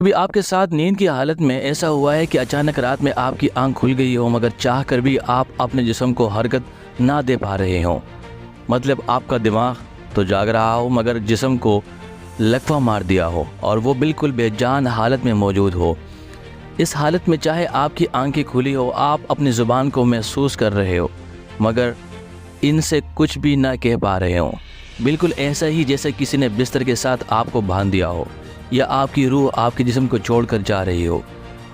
ابھی آپ کے ساتھ نیند کی حالت میں ایسا ہوا ہے کہ اچانک رات میں آپ کی آنکھ کھل گئی ہو مگر چاہ کر بھی آپ اپنے جسم کو حرکت نہ دے پا رہے ہوں، مطلب آپ کا دماغ تو جاگ رہا ہو مگر جسم کو لکوہ مار دیا ہو اور وہ بالکل بے جان حالت میں موجود ہو۔ اس حالت میں چاہے آپ کی آنکھیں کھلی ہو، آپ اپنی زبان کو محسوس کر رہے ہو مگر ان سے کچھ بھی نہ کہہ پا رہے ہوں، بالکل ایسا ہی جیسے کسی نے بستر کے ساتھ آپ کو باندھ دیا ہو یا آپ کی روح آپ کے جسم کو چھوڑ کر جا رہی ہو۔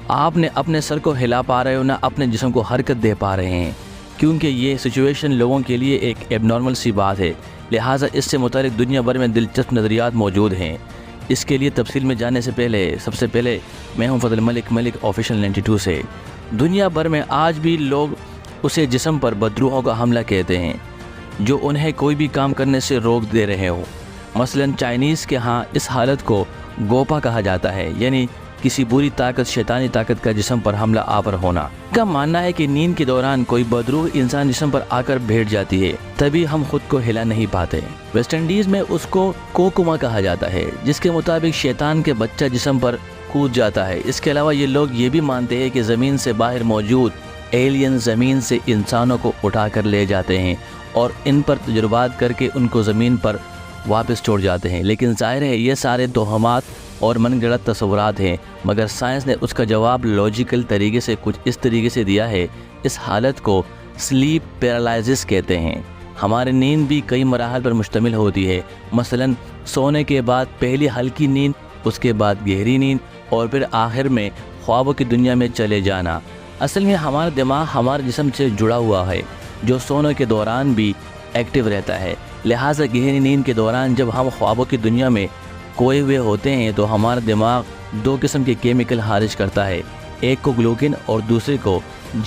آپ نے اپنے سر کو ہلا پا رہے ہو نہ اپنے جسم کو حرکت دے پا رہے ہیں، کیونکہ یہ سچویشن لوگوں کے لیے ایک ایب نارمل سی بات ہے، لہٰذا اس سے متعلق دنیا بھر میں دلچسپ نظریات موجود ہیں۔ اس کے لیے تفصیل میں جانے سے پہلے سب سے پہلے میں ہوں فضل ملک آفیشل 92 سے۔ دنیا بھر میں آج بھی لوگ اسے جسم پر بدروحوں کا حملہ کہتے ہیں جو انہیں کوئی بھی کام کرنے سے روک دے رہے ہوں۔ مثلاً چائنیز کے ہاں اس حالت کو گوپا کہا جاتا ہے، یعنی کسی بری طاقت شیطانی طاقت کا جسم پر حملہ آور ہونا۔ ان کا ماننا ہے کہ نیند کے دوران کوئی بدروح انسان جسم پر آ کر بیٹھ جاتی ہے، تبھی ہم خود کو ہلا نہیں پاتے۔ ویسٹ انڈیز میں اس کو کوکما کہا جاتا ہے، جس کے مطابق شیطان کے بچہ جسم پر کود جاتا ہے۔ اس کے علاوہ یہ لوگ یہ بھی مانتے ہیں کہ زمین سے باہر موجود ایلین زمین سے انسانوں کو اٹھا کر لے جاتے ہیں اور ان پر تجربات کر کے ان کو زمین پر واپس چھوڑ جاتے ہیں، لیکن ظاہر ہے یہ سارے توہمات اور من گھڑت تصورات ہیں، مگر سائنس نے اس کا جواب لاجیکل طریقے سے کچھ اس طریقے سے دیا ہے۔ اس حالت کو سلیپ پیرالائزس کہتے ہیں۔ ہماری نیند بھی کئی مراحل پر مشتمل ہوتی ہے، مثلاً سونے کے بعد پہلی ہلکی نیند، اس کے بعد گہری نیند اور پھر آخر میں خوابوں کی دنیا میں چلے جانا۔ اصل میں ہمارا دماغ ہمارے جسم سے جڑا ہوا ہے جو سونے کے دوران بھی ایکٹیو رہتا ہے، لہٰذا گہری نیند کے دوران جب ہم خوابوں کی دنیا میں کھوئے ہوئے ہوتے ہیں تو ہمارا دماغ دو قسم کے کیمیکل خارج کرتا ہے، ایک کو گلوکن اور دوسرے کو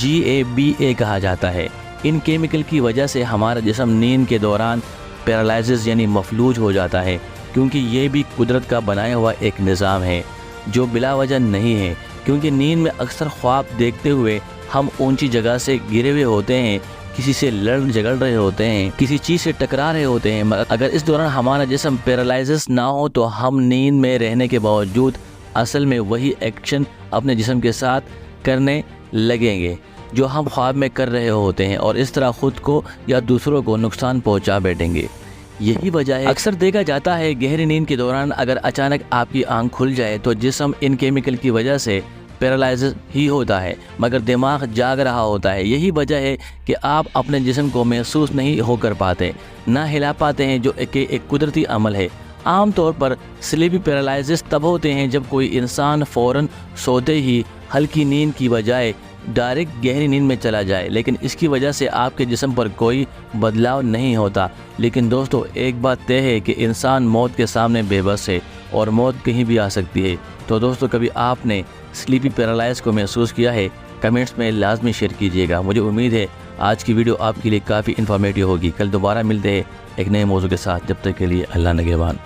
GABA کہا جاتا ہے۔ ان کیمیکل کی وجہ سے ہمارا جسم نیند کے دوران پیرالائزس یعنی مفلوج ہو جاتا ہے، کیونکہ یہ بھی قدرت کا بنایا ہوا ایک نظام ہے جو بلا وجہ نہیں ہے، کیونکہ نیند میں اکثر خواب دیکھتے ہوئے ہم اونچی جگہ سے گرے ہوئے ہوتے ہیں، کسی سے لڑ جھگڑ رہے ہوتے ہیں، کسی چیز سے ٹکرا رہے ہوتے ہیں، مگر اگر اس دوران ہمارا جسم پیرالائزس نہ ہو تو ہم نیند میں رہنے کے باوجود اصل میں وہی ایکشن اپنے جسم کے ساتھ کرنے لگیں گے جو ہم خواب میں کر رہے ہوتے ہیں اور اس طرح خود کو یا دوسروں کو نقصان پہنچا بیٹھیں گے۔ یہی وجہ ہے اکثر دیکھا جاتا ہے گہری نیند کے دوران اگر اچانک آپ کی آنکھ کھل جائے تو جسم ان کیمیکل کی وجہ سے پیرالائزس ہی ہوتا ہے مگر دماغ جاگ رہا ہوتا ہے۔ یہی وجہ ہے کہ آپ اپنے جسم کو محسوس نہیں ہو کر پاتے، نہ ہلا پاتے ہیں، جو کہ ایک قدرتی عمل ہے۔ عام طور پر سلیپی پیرالائزس تب ہوتے ہیں جب کوئی انسان فوراً سوتے ہی ہلکی نیند کی بجائے ڈائریکٹ گہری نیند میں چلا جائے، لیکن اس کی وجہ سے آپ کے جسم پر کوئی بدلاؤ نہیں ہوتا۔ لیکن دوستو ایک بات طے ہے کہ انسان موت کے سامنے بے بس ہے اور موت کہیں بھی آ سکتی ہے۔ تو دوستو کبھی آپ نے سلیپی پیرالائز کو محسوس کیا ہے؟ کمنٹس میں لازمی شیئر کیجیے گا۔ مجھے امید ہے آج کی ویڈیو آپ کے لیے کافی انفارمیٹیو ہوگی۔ کل دوبارہ ملتے ہیں ایک نئے موضوع کے ساتھ، جب تک کے لیے اللہ نگہبان۔